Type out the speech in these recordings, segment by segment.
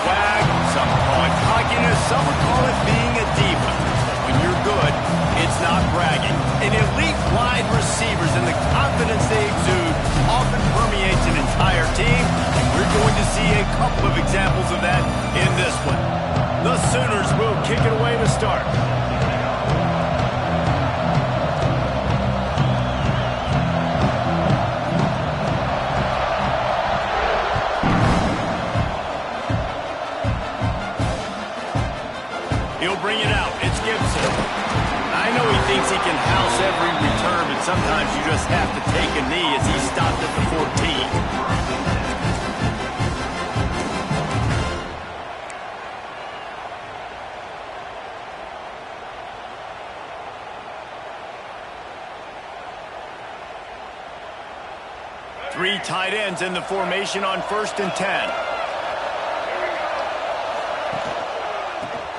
swag, some call it cockiness, some would call it being a diva. But when you're good, it's not bragging. An elite wide receivers and the confidence they exude often permeates an entire team, and we're going to see a couple of examples of that in this one. The Sooners will kick it away to start. He'll bring it out. It's Gibson. I know he thinks he can house every return, but sometimes you just have to take a knee as he stopped at the 14. Three tight ends in the formation on 1st and 10.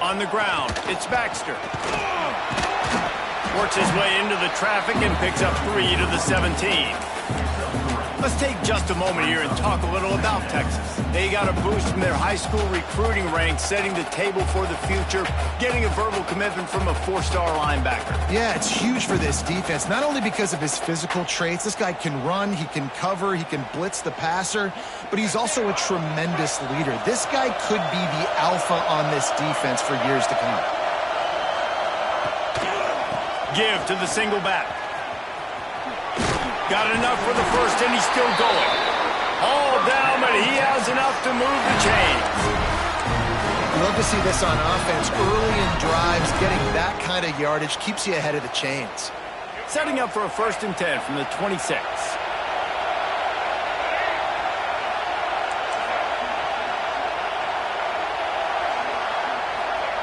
On the ground, it's Baxter. Works his way into the traffic and picks up 3 to the 17. Let's take just a moment here and talk a little about Texas. They got a boost from their high school recruiting ranks, setting the table for the future, getting a verbal commitment from a 4-star linebacker. Yeah, it's huge for this defense, not only because of his physical traits. This guy can run, he can cover, he can blitz the passer, but he's also a tremendous leader. This guy could be the alpha on this defense for years to come. Give to the single back. Got enough for the first, and he's still going. All down, but he has enough to move the chains. You love to see this on offense. Early in drives, getting that kind of yardage keeps you ahead of the chains. Setting up for a 1st and 10 from the 26.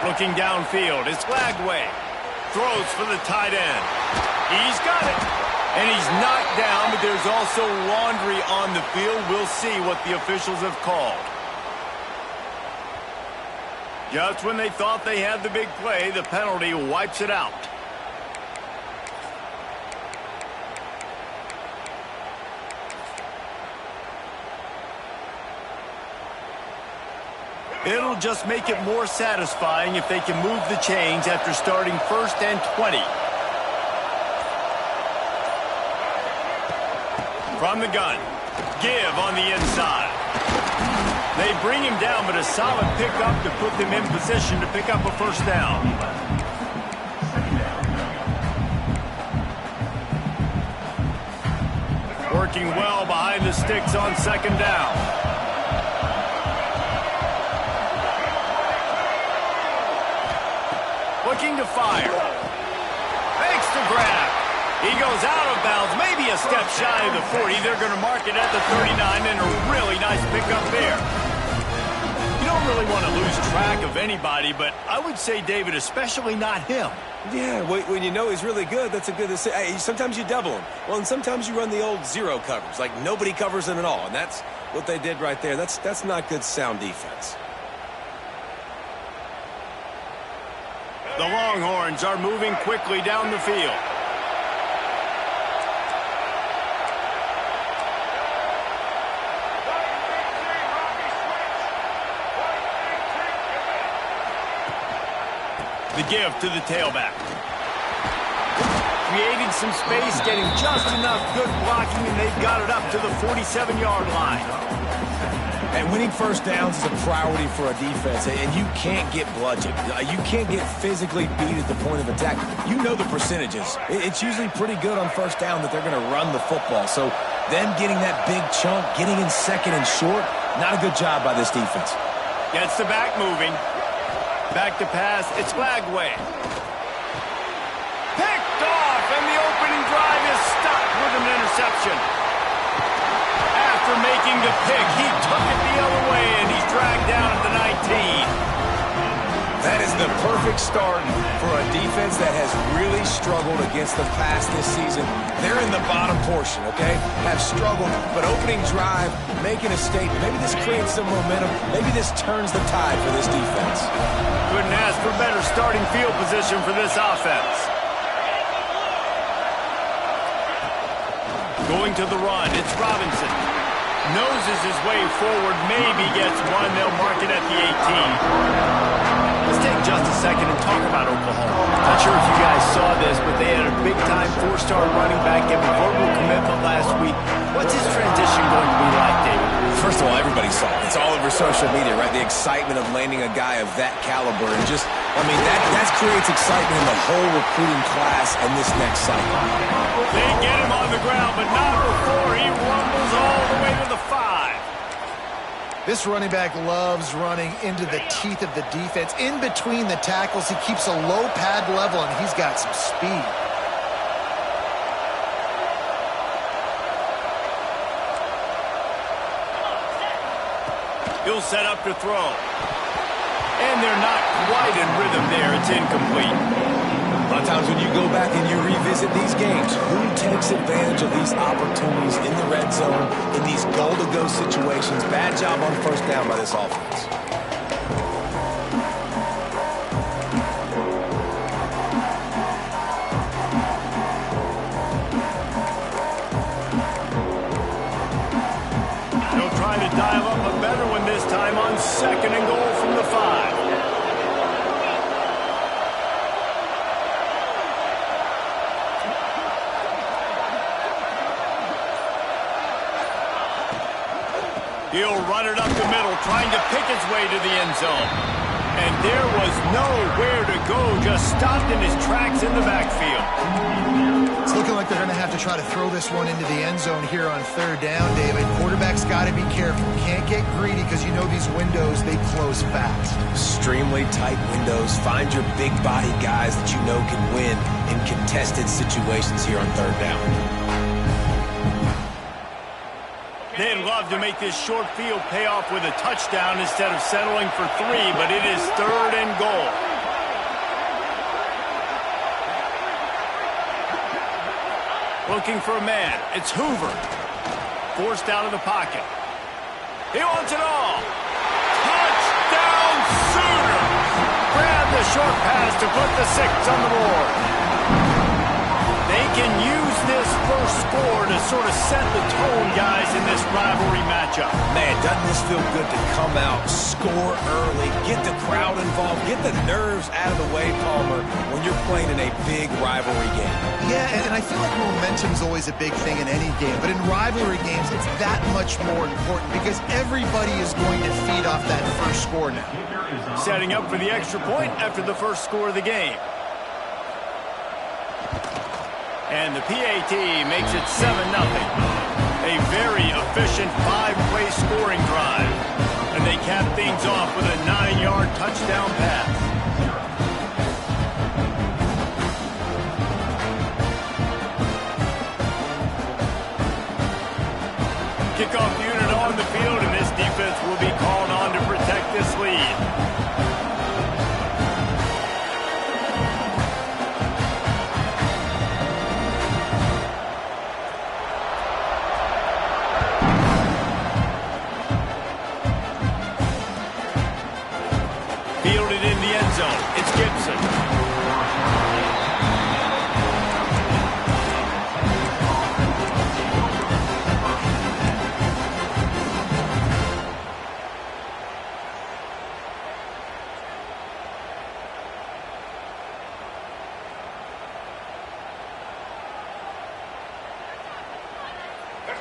Looking downfield, it's Lagway. Throws for the tight end. He's got it. And he's knocked down, but there's also laundry on the field. We'll see what the officials have called. Just when they thought they had the big play, the penalty wipes it out. It'll just make it more satisfying if they can move the chains after starting 1st and 20. From the gun, Give on the inside. They bring him down, but a solid pickup to put them in position to pick up a 1st down. Working well behind the sticks on 2nd down. Looking to fire. Makes the grab. He goes out of bounds, maybe a step shy of the 40. They're going to mark it at the 39, and a really nice pickup there. You don't really want to lose track of anybody, but I would say, David, especially not him. Yeah, when you know he's really good, that's a good decision. Hey, sometimes you double him. Well, and sometimes you run the old zero covers, like nobody covers him at all, and that's what they did right there. That's not good sound defense. The Longhorns are moving quickly down the field. The give to the tailback. Creating some space, getting just enough good blocking, and they've got it up to the 47-yard line. And winning 1st downs is a priority for a defense, and you can't get bludgeoned. You can't get physically beat at the point of attack. You know the percentages. It's usually pretty good on 1st down that they're going to run the football. So them getting that big chunk, getting in 2nd and short, not a good job by this defense. Gets the back moving. Back to pass, it's Lagway. Picked off, and the opening drive is stopped with an interception. After making the pick, he took it the other way, and he's dragged down at the 19. That is the perfect start for a defense that has really struggled against the pass this season. They're in the bottom portion, okay? Have struggled, but opening drive, making a statement. Maybe this creates some momentum. Maybe this turns the tide for this defense. Couldn't ask for better starting field position for this offense. Going to the run, it's Robinson. Noses his way forward, maybe gets one. They'll mark it at the 18. Let's take just a second and talk about Oklahoma. Not sure if you guys saw this, but they had a big-time four-star running back give a verbal commitment last week. What's his transition going to be like, David? First of all, everybody saw it. It's all over social media, right? The excitement of landing a guy of that caliber. And just, I mean, that creates excitement in the whole recruiting class and this next cycle. They get him on the ground, but not before he rumbles all the way to the 5. This running back loves running into the teeth of the defense. In between the tackles, he keeps a low pad level, and he's got some speed. He'll set up to throw. And they're not quite in rhythm there. It's incomplete. A lot of times when you go back and you revisit these games, who takes advantage of these opportunities in the red zone, in these goal-to-go situations? Bad job on first down by this offense. They'll try to dial up a better one this time on 2nd and goal from the 5. He'll run it up the middle, trying to pick his way to the end zone. And there was nowhere to go, just stopped in his tracks in the backfield. It's looking like they're going to have to try to throw this one into the end zone here on 3rd down, David. Quarterback's got to be careful. Can't get greedy because you know these windows, they close fast. Extremely tight windows. Find your big body guys that you know can win in contested situations here on 3rd down. They'd love to make this short field pay off with a touchdown instead of settling for 3, but it is 3rd and goal. Looking for a man. It's Hoover. Forced out of the pocket. He wants it all. Touchdown Sooners! Grab the short pass to put the 6 on the board. They can use this first score to sort of set the tone, guys, in this rivalry matchup. Man, doesn't this feel good to come out, score early, get the crowd involved, get the nerves out of the way, Palmer, when you're playing in a big rivalry game? Yeah, and I feel like momentum's always a big thing in any game, but in rivalry games, it's that much more important because everybody is going to feed off that first score now. Setting up for the extra point after the first score of the game. And the PAT makes it 7-0. A very efficient 5-play scoring drive. And they cap things off with a 9-yard touchdown pass. Kickoff unit on the field, and this defense will be called on to protect this lead. Fielded in the end zone. It's Gibson.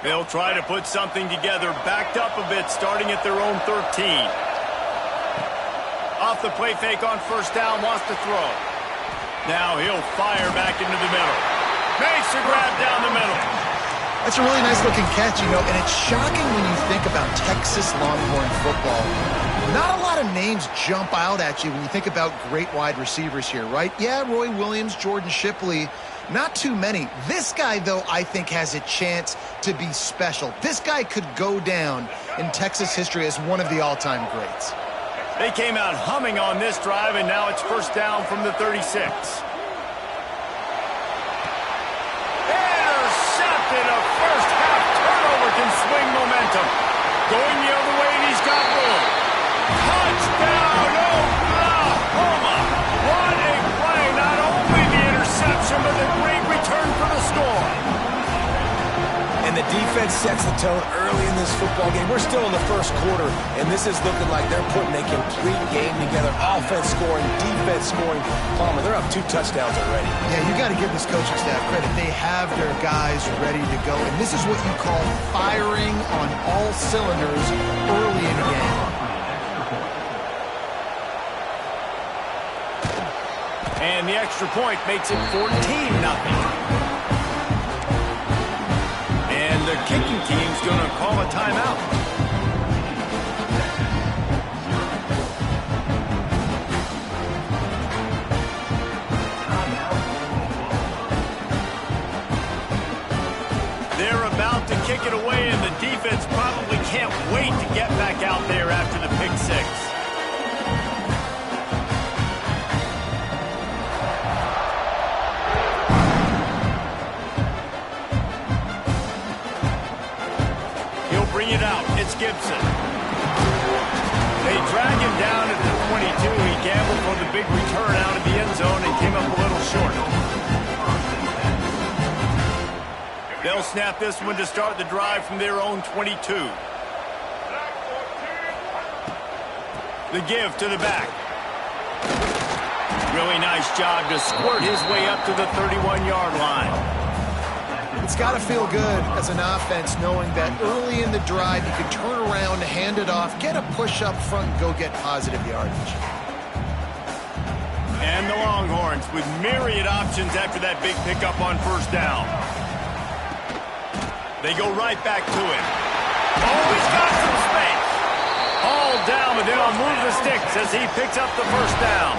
They'll try to put something together, backed up a bit, starting at their own 13. Off the play fake on first down, wants to throw. Now he'll fire back into the middle. Makes a grab down the middle. That's a really nice looking catch, you know, and it's shocking when you think about Texas Longhorn football. Not a lot of names jump out at you when you think about great wide receivers here, right? Yeah, Roy Williams, Jordan Shipley, not too many. This guy, though, I think has a chance to be special. This guy could go down in Texas history as one of the all-time greats. They came out humming on this drive, and now it's first down from the 36. Intercepted. A first-half turnover can swing momentum. Going the other way, and he's got room. Touchdown, Oklahoma. What a play. Not only the interception, but the great return for the score. And the defense sets the tone early in this football game. We're still in the first quarter, and this is looking like they're putting a complete game together. Offense scoring, defense scoring. Palmer, they're up 2 touchdowns already. Yeah, you got to give this coaching staff credit. They have their guys ready to go, and this is what you call firing on all cylinders early in the game. And the extra point makes it 14-0. The kicking team's going to call a timeout. They're about to kick it away, and the defense probably can't wait to get back out there after the pick six. Bring it out. It's Gibson. They drag him down at the 22. He gambled for the big return out of the end zone and came up a little short. They'll snap this one to start the drive from their own 22. The give to the back. Really nice job to squirt his way up to the 31-yard line. It's got to feel good as an offense knowing that early in the drive you can turn around, hand it off, get a push up front, and go get positive yardage. And the Longhorns with myriad options after that big pickup on first down. They go right back to it. Oh, he's got some space. All down, but they'll move the sticks as he picks up the first down.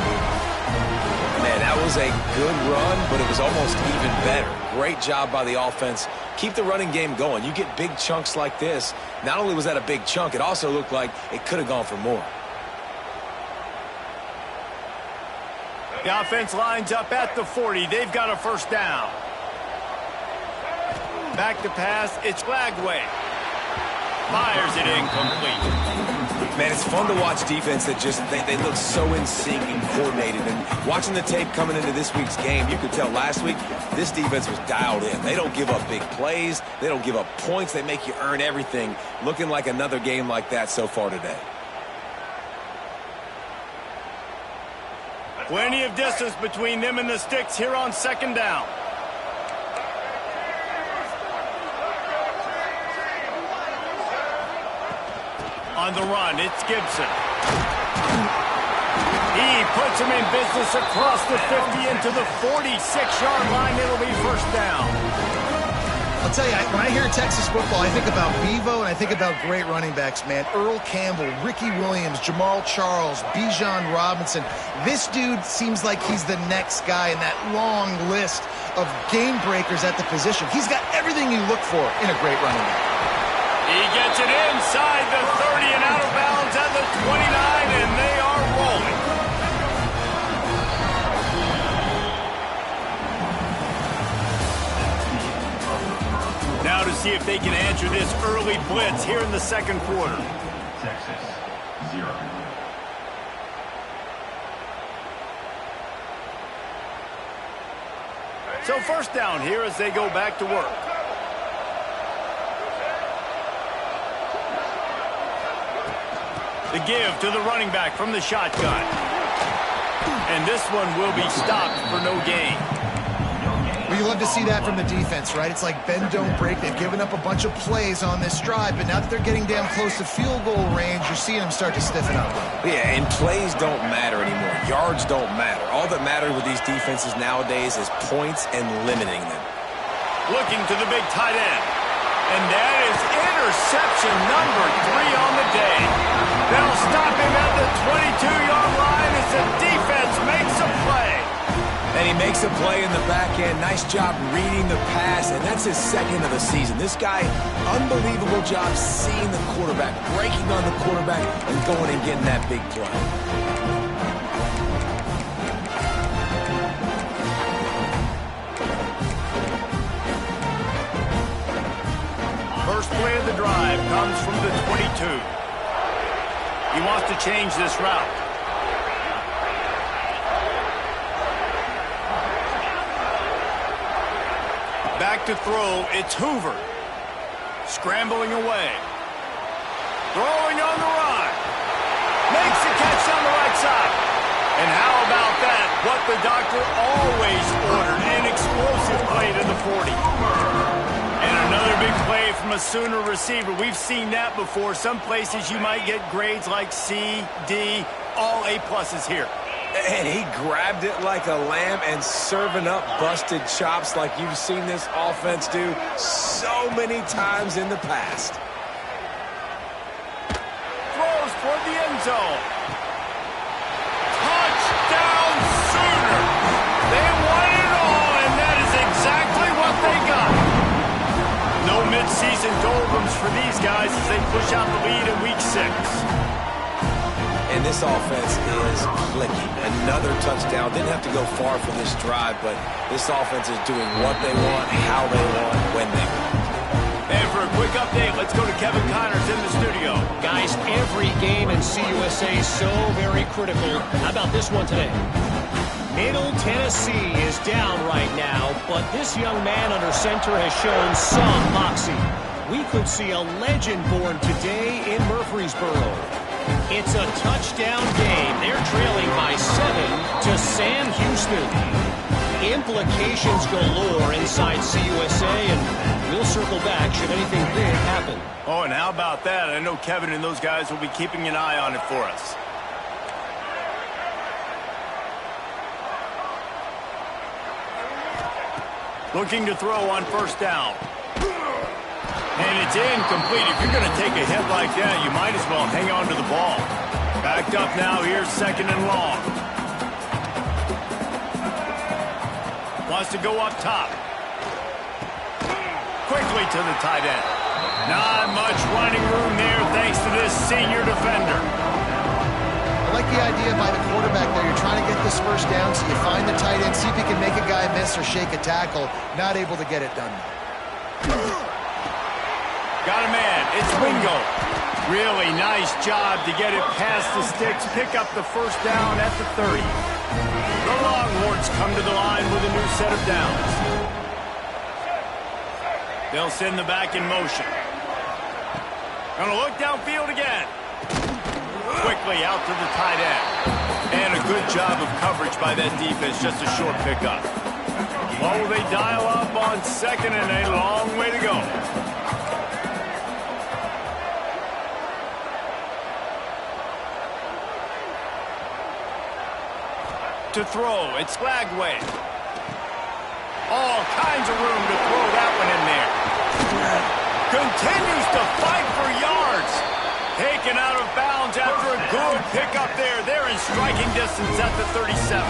Man, that was a good run, but it was almost even better. Great job by the offense. Keep the running game going. You get big chunks like this. Not only was that a big chunk, it also looked like it could have gone for more. The offense lines up at the 40. They've got a first down. Back to pass. It's Lagway. Fires it incomplete. Man, it's fun to watch defense that just, they look so in sync and coordinated. And watching the tape coming into this week's game, you could tell last week this defense was dialed in. They don't give up big plays. They don't give up points. They make you earn everything. Looking like another game like that so far today. Plenty of distance between them and the sticks here on second down. On the run, it's Gibson. He puts him in business across the 50 into the 46-yard line. It'll be first down. I'll tell you, when I hear Texas football, I think about Bevo and I think about great running backs, man. Earl Campbell, Ricky Williams, Jamal Charles, Bijan Robinson. This dude seems like he's the next guy in that long list of game breakers at the position. He's got everything you look for in a great running back. He gets it inside the 30 and out of bounds at the 29, and they are rolling. Now to see if they can answer this early blitz here in the second quarter. Texas, 0. So first down here as they go back to work. The give to the running back from the shotgun. And this one will be stopped for no gain. Well, you love to see that from the defense, right? It's like bend, don't break. They've given up a bunch of plays on this drive, but now that they're getting down close to field goal range, you're seeing them start to stiffen up. Yeah, and plays don't matter anymore. Yards don't matter. All that matters with these defenses nowadays is points and limiting them. Looking to the big tight end. And that is interception number 3 on the day. They'll stop him at the 22-yard line as the defense makes a play. And he makes a play in the back end. Nice job reading the pass, and that's his second of the season. This guy, unbelievable job seeing the quarterback, breaking on the quarterback, and going and getting that big play. First play of the drive comes from the 22. He wants to change this route. Back to throw, it's Hoover. Scrambling away. Throwing on the run. Makes the catch down the right side. And how about that? What the doctor always ordered. An explosive play to the 40. And another big play from a Sooner receiver. We've seen that before. Some places you might get grades like C, D, all A-pluses here. And he grabbed it like a lamb and serving up busted chops like you've seen this offense do so many times in the past. Throws toward the end zone. Touchdown Sooner. They won it all, and that is exactly what they got. No midseason doldrums for these guys as they push out the lead in Week 6. And this offense is clicking. Another touchdown. Didn't have to go far for this drive, but this offense is doing what they want, how they want, when they want. And for a quick update, let's go to Kevin Connors in the studio. Guys, every game in CUSA is so very critical. How about this one today? Middle Tennessee is down right now, but this young man under center has shown some moxie. We could see a legend born today in Murfreesboro. It's a touchdown game. They're trailing by 7 to Sam Houston. Implications galore inside CUSA, and we'll circle back should anything big happen. Oh, and how about that? I know Kevin and those guys will be keeping an eye on it for us. Looking to throw on first down. And it's incomplete. If you're going to take a hit like that, you might as well hang on to the ball. Backed up now. Here's second and long. Wants to go up top. Quickly to the tight end. Not much running room there thanks to this senior defender. I like the idea by the quarterback there. You're trying to get this first down, so you find the tight end, see if he can make a guy miss or shake a tackle. Not able to get it done. Got a man. It's Wingo. Really nice job to get it past the sticks. Pick up the first down at the 30. The Longhorns come to the line with a new set of downs. They'll send the back in motion. Gonna look downfield again. Quickly out to the tight end. And a good job of coverage by that defense. Just a short pickup. What will they dial up on second and a long way to go? To throw, it's Flagway. All kinds of room to throw that one in there. Continues to fight for yards. Taken out of bounds after a good pickup there. They're in striking distance at the 37.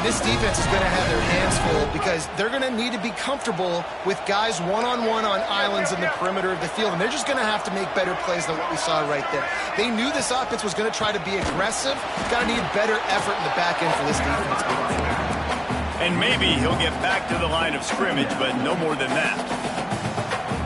And this defense is going to have their hands full because they're going to need to be comfortable with guys one-on-one on islands in the perimeter of the field. And they're just going to have to make better plays than what we saw right there. They knew this offense was going to try to be aggressive. Got to need better effort in the back end for this defense. And maybe he'll get back to the line of scrimmage, but no more than that.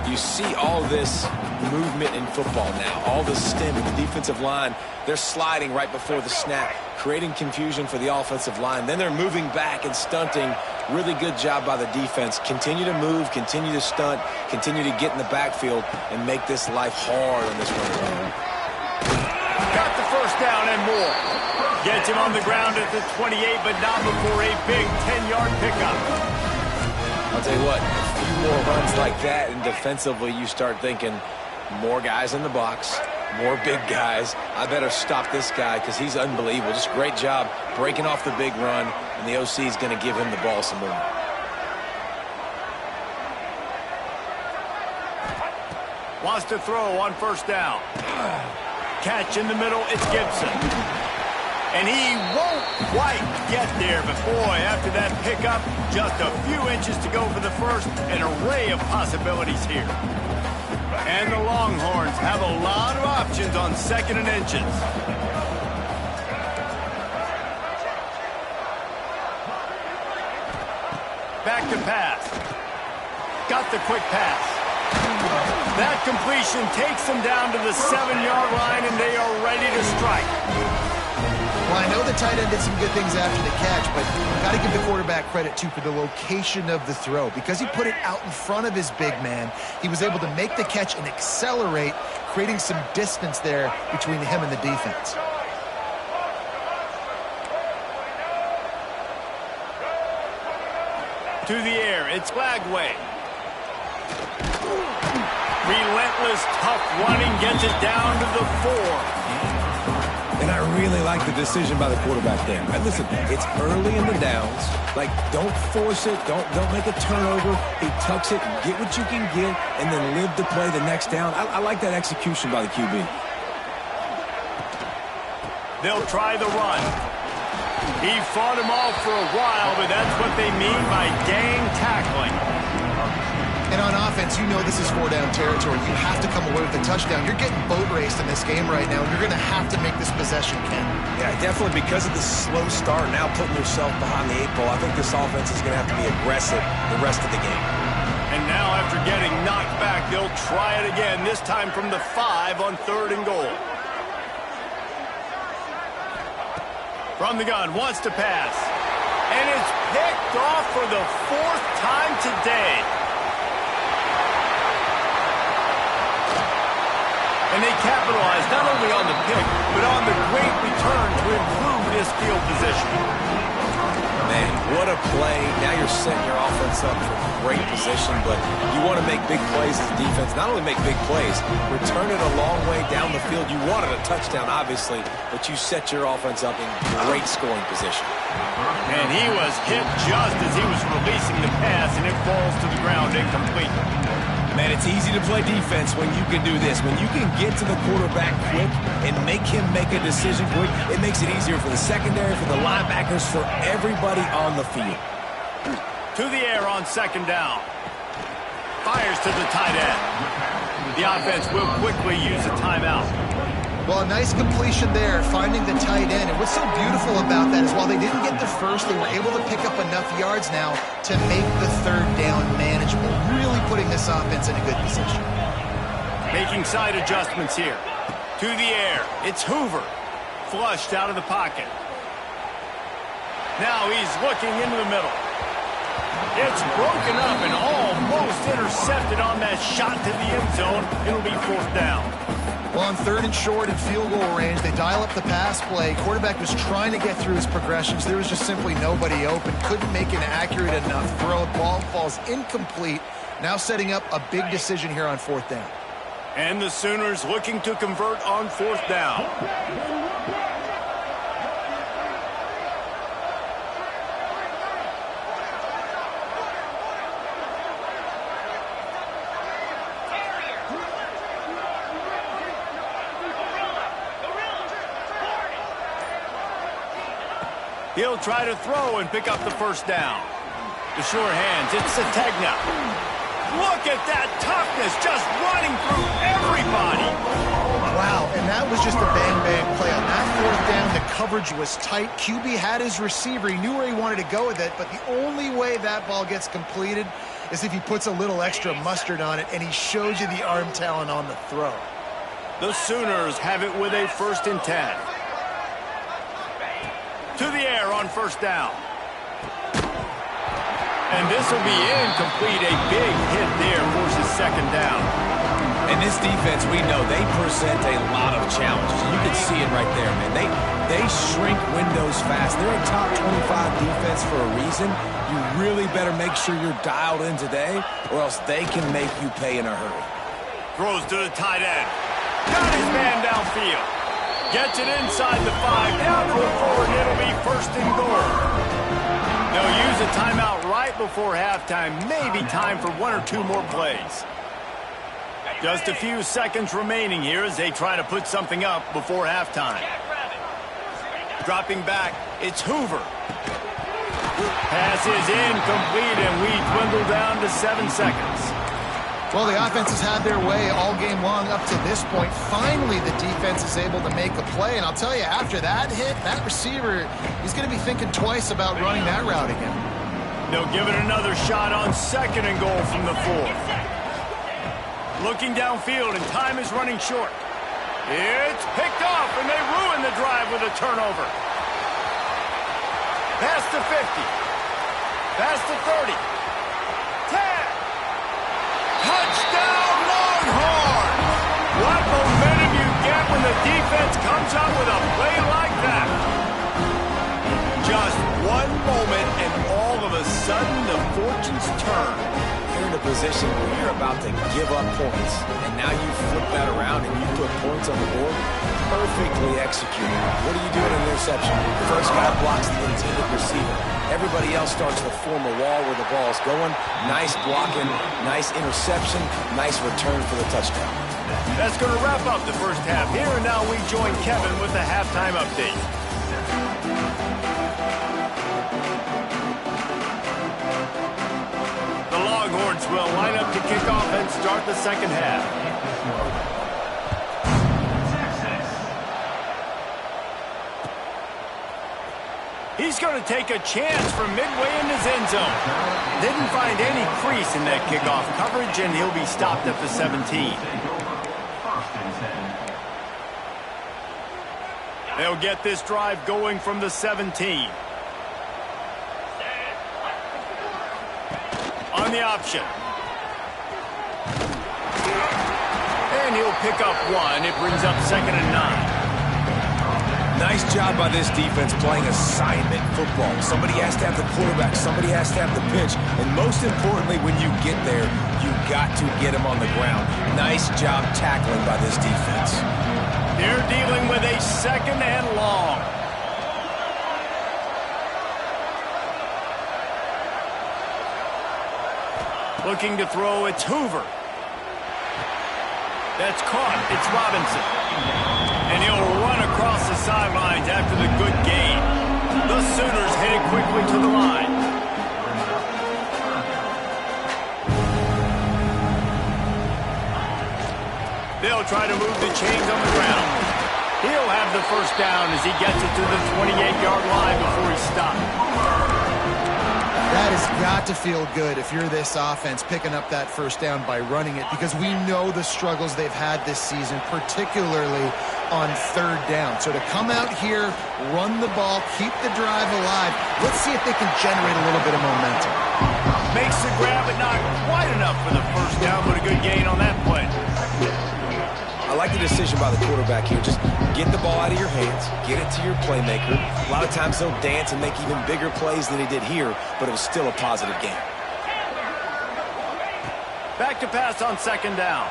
You see all this movement in football now. All the stem in the defensive line. They're sliding right before the snap, creating confusion for the offensive line. Then they're moving back and stunting. Really good job by the defense. Continue to move, continue to stunt, continue to get in the backfield and make this life hard on this run zone. Got the first down and more. Gets him on the ground at the 28, but not before a big 10-yard pickup. I'll tell you what, a few more runs like that, and defensively you start thinking more guys in the box, more big guys. I better stop this guy because he's unbelievable. Just great job breaking off the big run, and the OC is going to give him the ball some more. Wants to throw on first down. Catch in the middle, it's Gibson. And he won't quite get there, but boy, after that pickup, just a few inches to go for the first, an array of possibilities here. And the Longhorns have a lot of options on second and inches. Back to pass. Got the quick pass. That completion takes them down to the 7-yard line, and they are ready to strike. Well, I know the tight end did some good things after the catch, but got to give the quarterback credit, too, for the location of the throw. Because he put it out in front of his big man, he was able to make the catch and accelerate, creating some distance there between him and the defense. To the air, it's Lagway. Relentless, tough running gets it down to the 4. And I really like the decision by the quarterback there. And listen, it's early in the downs. Like, don't force it. Don't make a turnover. He tucks it, get what you can get, and then live to play the next down. I like that execution by the QB. They'll try the run. He fought him off for a while, but that's what they mean by gang tackling. And on offense, you know this is 4-down territory. You have to come away with a touchdown. You're getting boat raced in this game right now. You're going to have to make this possession count. Yeah, definitely because of the slow start, now putting yourself behind the 8 ball, I think this offense is going to have to be aggressive the rest of the game. And now after getting knocked back, they'll try it again, this time from the 5 on 3rd and goal. From the gun, wants to pass. And it's picked off for the 4th time today. And they capitalized not only on the pick, but on the great return to improve this field position. Man, what a play. Now you're setting your offense up for great position, but you want to make big plays as a defense. Not only make big plays, return it a long way down the field. You wanted a touchdown, obviously, but you set your offense up in great scoring position. And he was hit just as he was releasing the pass, and it falls to the ground incomplete. Man, it's easy to play defense when you can do this. When you can get to the quarterback quick and make him make a decision quick, it makes it easier for the secondary, for the linebackers, for everybody on the field. To the air on 2nd down. Fires to the tight end. The offense will quickly use a timeout. Well, a nice completion there, finding the tight end. And what's so beautiful about that is while they didn't get the first, they were able to pick up enough yards now to make the 3rd down manageable, really putting this offense in a good position. Making side adjustments here. To the air, it's Hoover. Flushed out of the pocket. Now he's looking into the middle. It's broken up and almost intercepted on that shot to the end zone. It'll be 4th down. Well, on 3rd and short and field goal range, they dial up the pass play. Quarterback was trying to get through his progressions. There was just simply nobody open. Couldn't make an accurate enough throw. Ball falls incomplete. Now setting up a big decision here on 4th down. And the Sooners looking to convert on 4th down. He'll try to throw and pick up the 1st down. The sure hands, it's Sategna. Look at that toughness, just running through everybody. Wow, and that was just a bang-bang play. On that 4th down, the coverage was tight. QB had his receiver. He knew where he wanted to go with it, but the only way that ball gets completed is if he puts a little extra mustard on it, and he shows you the arm talent on the throw. The Sooners have it with a 1st and 10. To the air on 1st down. And this will be incomplete. A big hit there forces 2nd down. And this defense, we know, they present a lot of challenges. You can see it right there, man. They shrink windows fast. They're a top 25 defense for a reason. You really better make sure you're dialed in today, or else they can make you pay in a hurry. Throws to the tight end. Got his man downfield. Gets it inside the 5, down to the 4, and it'll be 1st and goal. They'll use a timeout right before halftime. Maybe time for 1 or 2 more plays. Just a few seconds remaining here as they try to put something up before halftime. Dropping back, it's Hoover. Pass is incomplete, and we dwindle down to 7 seconds. Well, the offense has had their way all game long up to this point. Finally, the defense is able to make a play. And I'll tell you, after that hit, that receiver, he's going to be thinking twice about running that route again. They'll give it another shot on 2nd and goal from the 4. Looking downfield, and time is running short. It's picked off, and they ruin the drive with a turnover. Past the 50. Past the 30. 10. Touchdown, Longhorns! What momentum you get when the defense comes up with a play like that. Just one moment, and all of a sudden, the fortunes turn. You're in a position where you're about to give up points, and now you flip that around and you put points on the board. Perfectly executed. What do you do in an interception? First guy blocks the intended receiver. Everybody else starts to form a wall where the ball's going. Nice blocking, nice interception, nice return for the touchdown. That's going to wrap up the first half. Here and now we join Kevin with the halftime update. The Longhorns will line up to kick off and start the second half. He's going to take a chance from midway in his end zone. Didn't find any crease in that kickoff coverage, and he'll be stopped at the 17. They'll get this drive going from the 17. On the option. And he'll pick up one. It brings up 2nd and 9. Nice job by this defense playing assignment football. Somebody has to have the quarterback. Somebody has to have the pitch. And most importantly, when you get there, you got to get him on the ground. Nice job tackling by this defense. They're dealing with a 2nd and long. Looking to throw, it's Hoover. That's caught. It's Robinson. And he'll run across the sidelines after the good gain. The Sooners headed quickly to the line. They'll try to move the chains on the ground. He'll have the first down as he gets it to the 28-yard line before he's stopped. That has got to feel good if you're this offense picking up that first down by running it, because we know the struggles they've had this season, particularly on 3rd down. So to come out here, run the ball, keep the drive alive, let's see if they can generate a little bit of momentum. Makes the grab, but not quite enough for the first down, but a good gain on that play. I like the decision by the quarterback here. Just get the ball out of your hands, get it to your playmaker. A lot of times he'll dance and make even bigger plays than he did here, but it was still a positive game. Back to pass on 2nd down.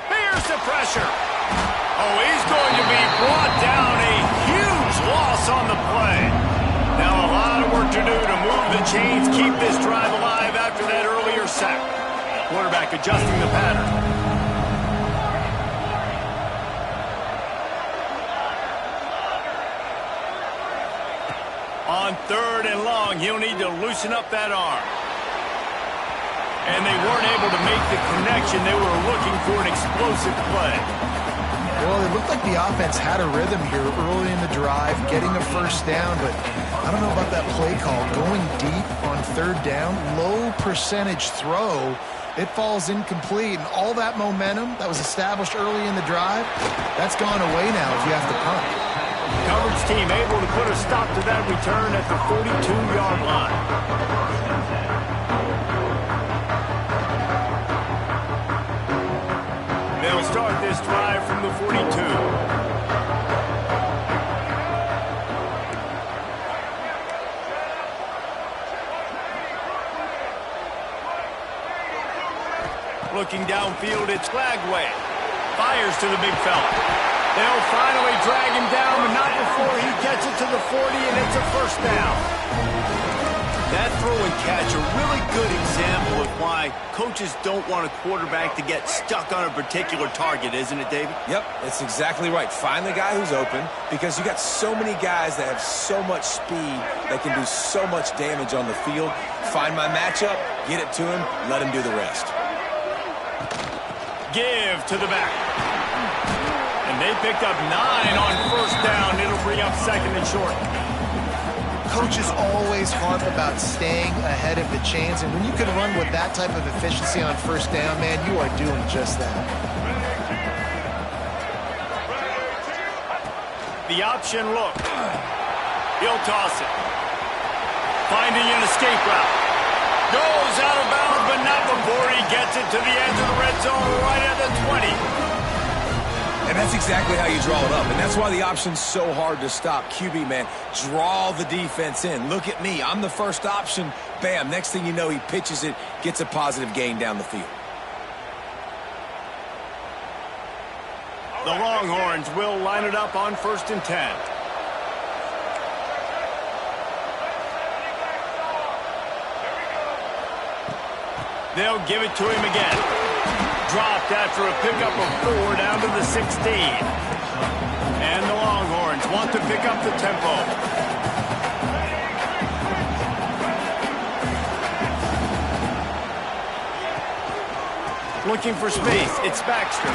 Here's the pressure. Oh, he's going to be brought down. A huge loss on the play. Now a lot of work to do to move the chains, keep this drive alive after that earlier sack. Quarterback adjusting the pattern. On 3rd and long, he'll need to loosen up that arm. And they weren't able to make the connection. They were looking for an explosive play. Well, it looked like the offense had a rhythm here early in the drive, getting a first down, but I don't know about that play call. Going deep on 3rd down, low percentage throw, it falls incomplete. And all that momentum that was established early in the drive, that's gone away now if you have to punt. Coverage team able to put a stop to that return at the 42-yard line. They'll start this drive from the 42. Looking downfield, it's Flagway. Fires to the big fella. They'll finally drag him down, but not before he gets it to the 40, and it's a first down. That throw and catch, a really good example of why coaches don't want a quarterback to get stuck on a particular target, isn't it, David? Yep, that's exactly right. Find the guy who's open, because you got so many guys that have so much speed that can do so much damage on the field. Find my matchup, get it to him, let him do the rest. Give to the back. And they picked up 9 on first down. It'll bring up 2nd and short. Coaches always harp about staying ahead of the chains, and when you can run with that type of efficiency on first down, man, you are doing just that. The option look. He'll toss it. finding an escape route. Goes out of bounds, but not before he gets it to the edge of the red zone right at the 20. And that's exactly how you draw it up. And that's why the option's so hard to stop. QB, man, draw the defense in. Look at me. I'm the first option. Bam. Next thing you know, he pitches it, gets a positive gain down the field. The Longhorns will line it up on 1st and 10. They'll give it to him again. Dropped after a pickup of 4 down to the 16. And the Longhorns want to pick up the tempo. Looking for space. It's Baxter.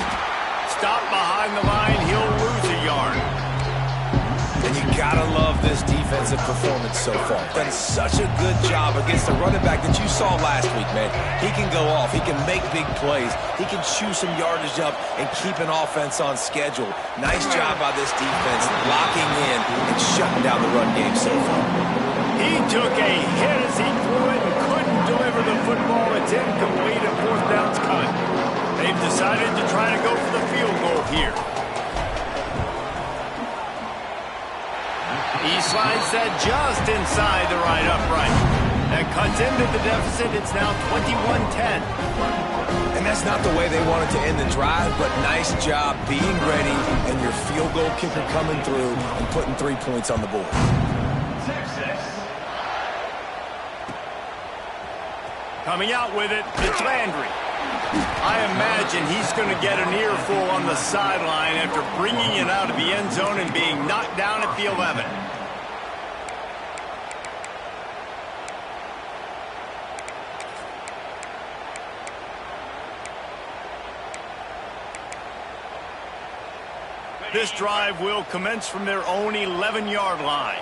Stop behind the line. He'll lose a yard. And you gotta love this defensive performance so far. Done such a good job against the running back that you saw last week, man. He can go off. He can make big plays. He can chew some yardage up and keep an offense on schedule. Nice job by this defense locking in and shutting down the run game so far. He took a hit as he threw it and couldn't deliver the football. It's incomplete and 4th down's cut. They've decided to try to go for the field goal here. He slides that just inside the right upright. That cuts into the deficit. It's now 21-10. And that's not the way they wanted to end the drive, but nice job being ready and your field goal kicker coming through and putting 3 points on the board. Coming out with it, it's Landry. I imagine he's going to get an earful on the sideline after bringing it out of the end zone and being knocked down at the 11. This drive will commence from their own 11-yard line.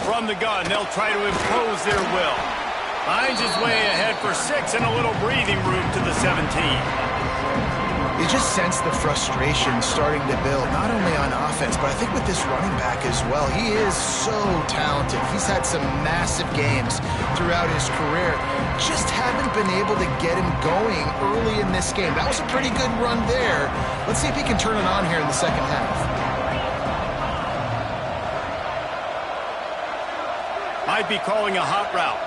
From the gun, they'll try to impose their will. Finds his way ahead for 6 and a little breathing room to the 17. You just sense the frustration starting to build, not only on offense, but I think with this running back as well. He is so talented. He's had some massive games throughout his career. Just haven't been able to get him going early in this game. That was a pretty good run there. Let's see if he can turn it on here in the second half. Might be calling a hot route.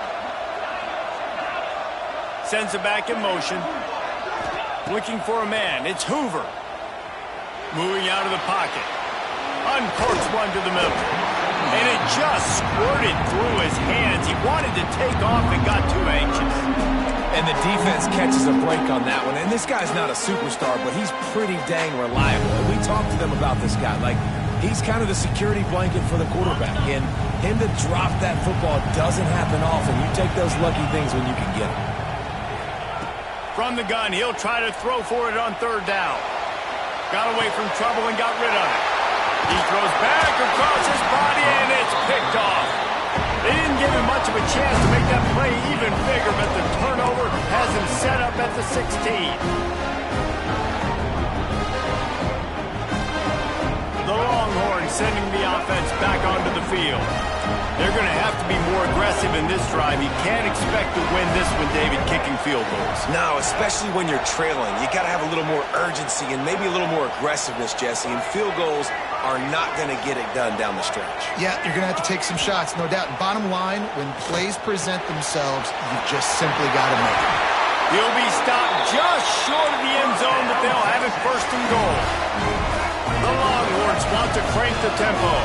Sends it back in motion. Looking for a man. It's Hoover. Moving out of the pocket. Uncorks one to the middle. And it just squirted through his hands. He wanted to take off and got too anxious. And the defense catches a break on that one. And this guy's not a superstar, but he's pretty dang reliable. And we talked to them about this guy. Like, he's kind of the security blanket for the quarterback. And him to drop that football doesn't happen often. You take those lucky things when you can get them. From the gun, he'll try to throw for it on 3rd down. Got away from trouble and got rid of it. He throws back across his body, and it's picked off. They didn't give him much of a chance to make that play even bigger, but the turnover has him set up at the 16. The Longhorns sending the offense back onto the field. They're going to have to be more aggressive in this drive. You can't expect to win this one, David, kicking field goals. No, especially when you're trailing. You got to have a little more urgency and maybe a little more aggressiveness, Jesse. And field goals are not going to get it done down the stretch. Yeah, you're going to have to take some shots, no doubt. Bottom line, when plays present themselves, you just simply got to make them. He'll be stopped just short of the end zone, but they'll have it 1st and goal. The Longhorns want to crank the tempo.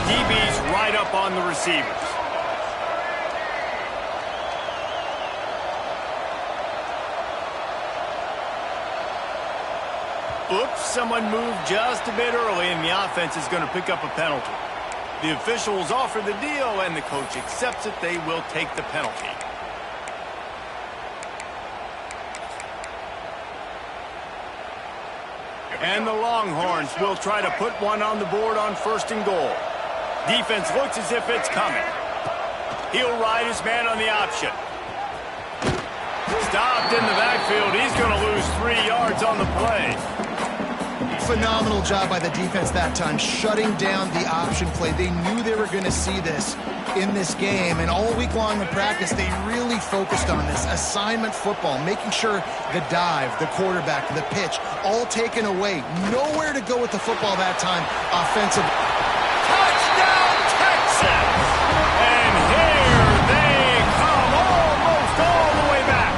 DB's right up on the receivers. Oops, someone moved just a bit early, and the offense is going to pick up a penalty. The officials offer the deal, and the coach accepts it. They will take the penalty. And the Longhorns will try to put one on the board on 1st and goal. Defense looks as if it's coming. He'll ride his man on the option. Stopped in the backfield. He's going to lose 3 yards on the play. Phenomenal job by the defense that time, shutting down the option play. They knew they were going to see this in this game, and all week long in practice, they really focused on this assignment football, making sure the dive, the quarterback, the pitch, all taken away. Nowhere to go with the football that time, offensive. Touchdown, Texas! And here they come, almost all the way back.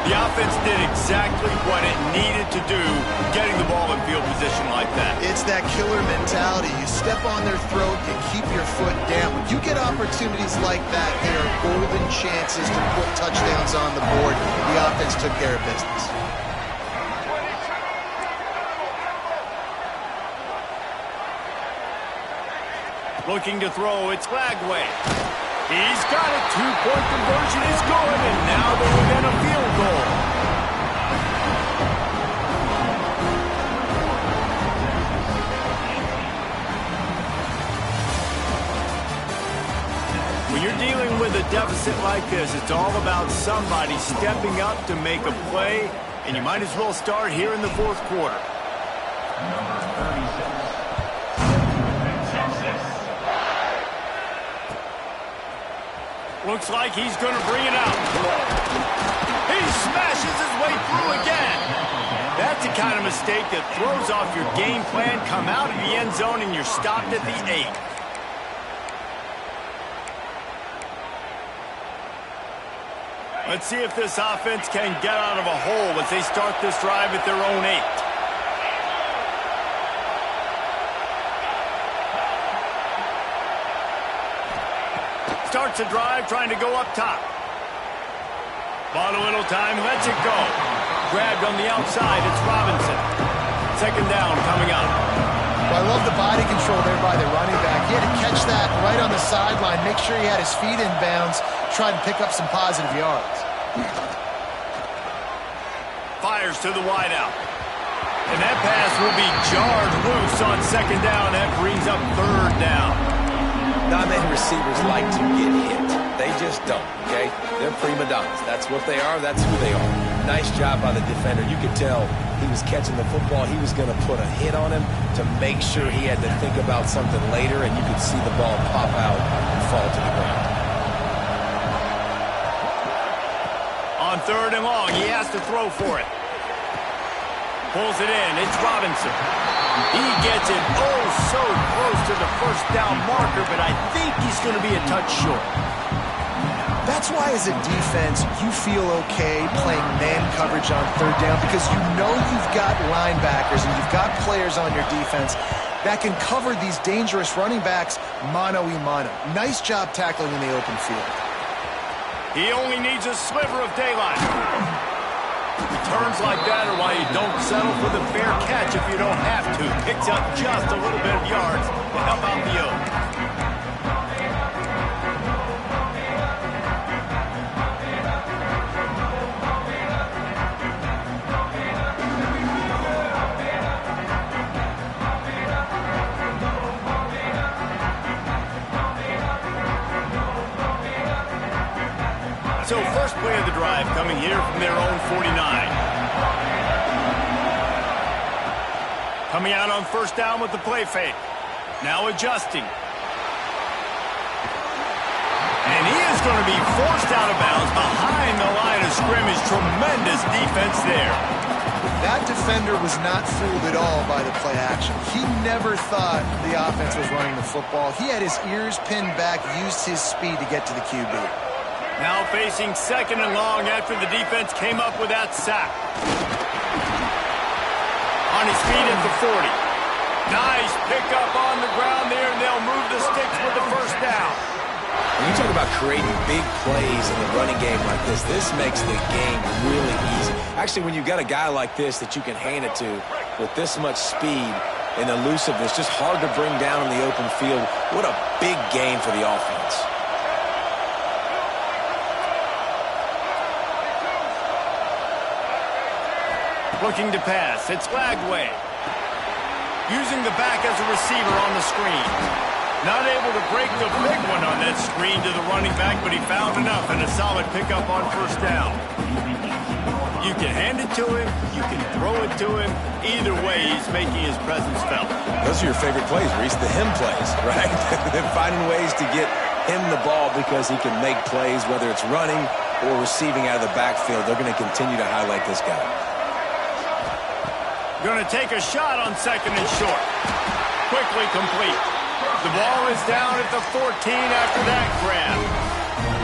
The offense did exactly what it needed to do, getting the ball in field position like that. It's that killer mentality. You step on their throat, you keep your foot down. When you get opportunities like that, there are golden chances to put touchdowns on the board. The offense took care of business. Looking to throw, it's Lagway. He's got it. 2-point conversion is good, and now they're within a field goal. When you're dealing with a deficit like this, it's all about somebody stepping up to make a play, and you might as well start here in the fourth quarter. Number 36. Looks like he's going to bring it out. He smashes his way through again. That's the kind of mistake that throws off your game plan. Come out of the end zone and you're stopped at the 8. Let's see if this offense can get out of a hole as they start this drive at their own 8. Starts a drive, trying to go up top. Bought a little time, lets it go. Grabbed on the outside, it's Robinson. Second down coming up. Well, I love the body control there by the running back. He had to catch that right on the sideline, make sure he had his feet in bounds, try and pick up some positive yards. Fires to the wideout. And that pass will be jarred loose on second down. That brings up third down. Not many receivers like to get hit. They just don't, okay? They're prima donnas. That's what they are. That's who they are. Nice job by the defender. You could tell he was catching the football. He was going to put a hit on him to make sure he had to think about something later, and you could see the ball pop out and fall to the ground. On third and long, he has to throw for it. Pulls it in. It's Robinson. He gets it so close to the first down marker, but I think he's going to be a touch short. That's why as a defense, you feel okay playing man coverage on third down because you know you've got linebackers and you've got players on your defense that can cover these dangerous running backs mano-a-mano. Nice job tackling in the open field. He only needs a sliver of daylight. Returns like that are why you don't settle for the fair catch if you don't have to. Picks up just a little bit of yards to help out the Oak. So first play of the drive coming here from their own 49. Coming out on first down with the play fake. Now adjusting. And he is going to be forced out of bounds behind the line of scrimmage. Tremendous defense there. That defender was not fooled at all by the play action. He never thought the offense was running the football. He had his ears pinned back, used his speed to get to the QB. Now facing second and long after the defense came up with that sack. On his feet at the 40. Nice pickup on the ground there, and they'll move the sticks with the first down. When you talk about creating big plays in the running game like this makes the game really easy. Actually, when you've got a guy like this that you can hand it to with this much speed and elusiveness, just hard to bring down in the open field. What a big game for the offense. Looking to pass. It's Lagway. Using the back as a receiver on the screen. Not able to break the big one on that screen to the running back, but he found enough and a solid pickup on first down. You can hand it to him, you can throw it to him. Either way, he's making his presence felt. Those are your favorite plays, Reese, the him plays, right? Finding ways to get him the ball because he can make plays, whether it's running or receiving out of the backfield. They're going to continue to highlight this guy. Going to take a shot on second and short. Quickly complete. The ball is down at the 14 after that grab.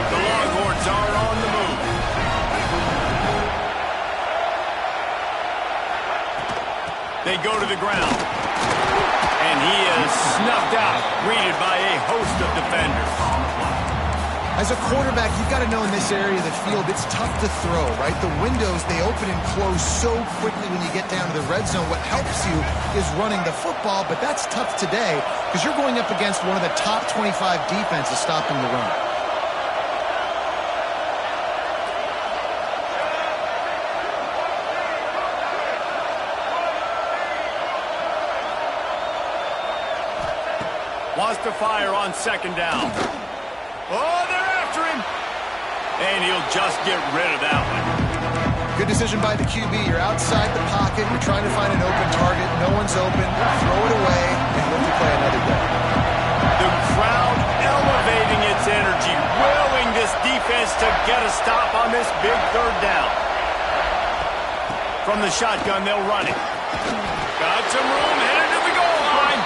The Longhorns are on the move. They go to the ground. And he is snuffed out, greeted by a host of defenders. As a quarterback, you've got to know in this area of the field, it's tough to throw, right? The windows, they open and close so quickly when you get down to the red zone. What helps you is running the football, but that's tough today because you're going up against one of the top 25 defenses stopping the run. Wants to fire on second down. Oh, they're after him. And he'll just get rid of that one. Good decision by the QB. You're outside the pocket. You're trying to find an open target. No one's open. Throw it away and look to play another day. The crowd elevating its energy, willing this defense to get a stop on this big third down. From the shotgun, they'll run it. Got some room, headed to the goal line.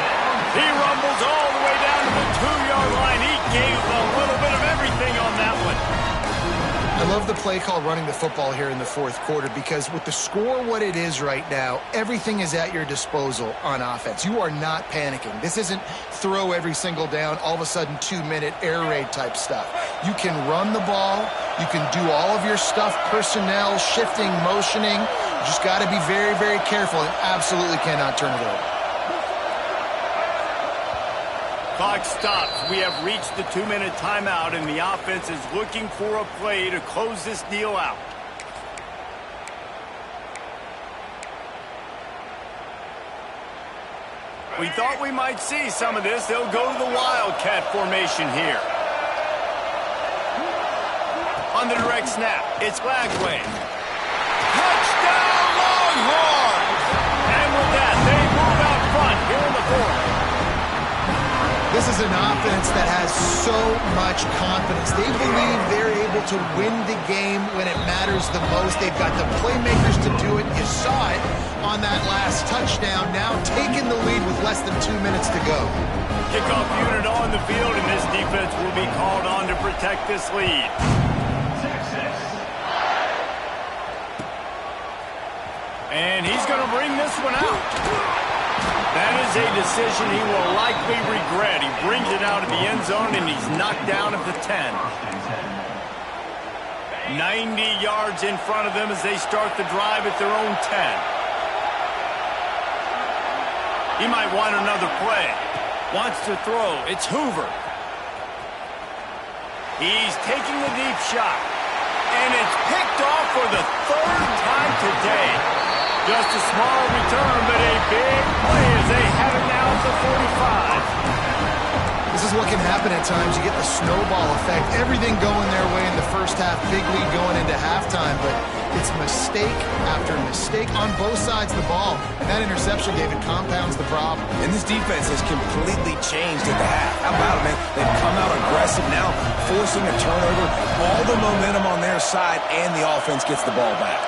He rumbles all the way down to the 2-yard line. He gave a little bit of everything on that one. I love the play call running the football here in the fourth quarter because with the score what it is right now, everything is at your disposal on offense. You are not panicking. This isn't throw every single down, all of a sudden 2-minute air raid type stuff. You can run the ball. You can do all of your stuff, personnel, shifting, motioning. You just got to be very, very careful and absolutely cannot turn it over. Clock stops. We have reached the 2-minute timeout, and the offense is looking for a play to close this deal out. We thought we might see some of this. They'll go to the Wildcat formation here. On the direct snap, it's Lagway. Touchdown, Longhorns! And with that, they move out front here in the fourth. This is an offense that has so much confidence. They believe they're able to win the game when it matters the most. They've got the playmakers to do it. You saw it on that last touchdown. Now taking the lead with less than 2 minutes to go. Kickoff unit on the field, and this defense will be called on to protect this lead. And he's going to bring this one out. That is a decision he will likely regret. He brings it out of the end zone, and he's knocked down at the 10. 90 yards in front of them as they start the drive at their own 10. He might want another play. Wants to throw. It's Hoover. He's taking the deep shot. And it's picked off for the third time today. Just a small return, but a big play as they have it now at the 45. This is what can happen at times. You get the snowball effect. Everything going their way in the first half. Big lead going into halftime, but it's mistake after mistake on both sides of the ball. And that interception, David, compounds the problem. And this defense has completely changed at the half. How about it, man? They've come out aggressive now, forcing a turnover. All the momentum on their side, and the offense gets the ball back.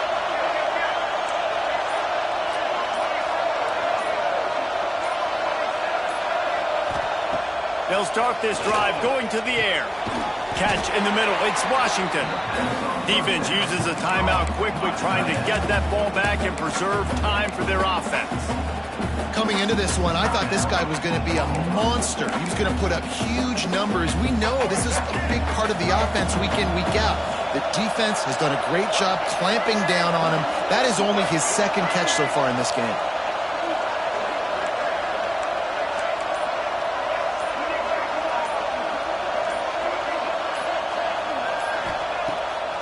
They'll start this drive going to the air. Catch in the middle. It's Washington. Defense uses a timeout quickly, trying to get that ball back and preserve time for their offense. Coming into this one, I thought this guy was going to be a monster. He was going to put up huge numbers. We know this is a big part of the offense week in, week out. The defense has done a great job clamping down on him. That is only his second catch so far in this game.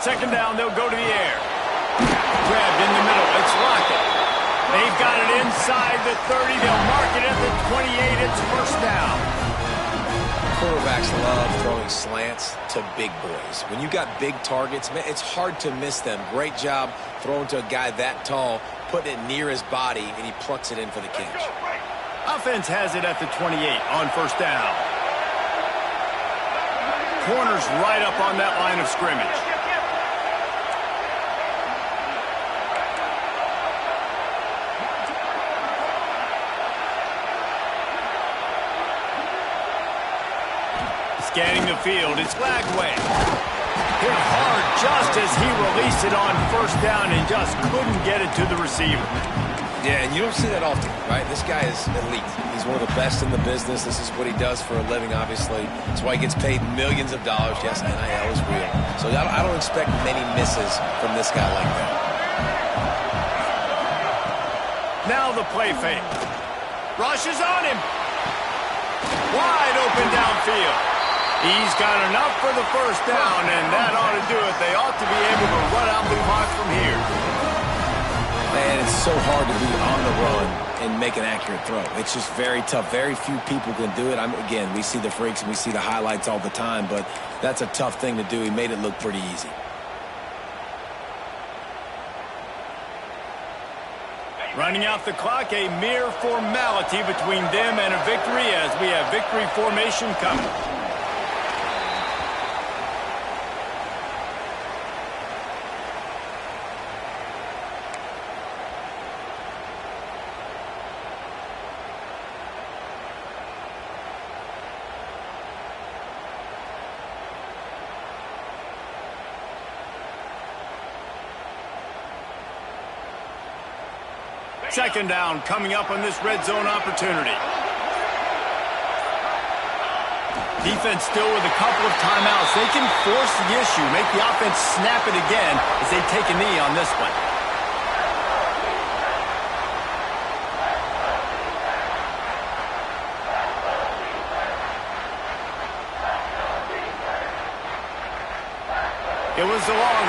Second down, they'll go to the air. Grabbed in the middle. It's Lockett. They've got it inside the 30. They'll mark it at the 28. It's first down. Quarterbacks love throwing slants to big boys. When you got big targets, man, it's hard to miss them. Great job throwing to a guy that tall, putting it near his body, and he plucks it in for the catch. Offense has it at the 28 on first down. Corner's right up on that line of scrimmage. Scanning the field, it's Lagway. Hit hard just as he released it on first down and just couldn't get it to the receiver. Yeah, and you don't see that often, right? This guy is elite. He's one of the best in the business. This is what he does for a living, obviously. That's why he gets paid millions of dollars. Yes, NIL is real. So I don't expect many misses from this guy like that. Now the play fake. Rush is on him. Wide open downfield. He's got enough for the first down, and that ought to do it. They ought to be able to run out the clock from here. Man, it's so hard to be on the run and make an accurate throw. It's just very tough. Very few people can do it. Again, we see the freaks and we see the highlights all the time, but that's a tough thing to do. He made it look pretty easy. Running out the clock, a mere formality between them and a victory as we have victory formation coming. Second down coming up on this red zone opportunity. Defense still with a couple of timeouts. They can force the issue, make the offense snap it again as they take a knee on this one. It was a long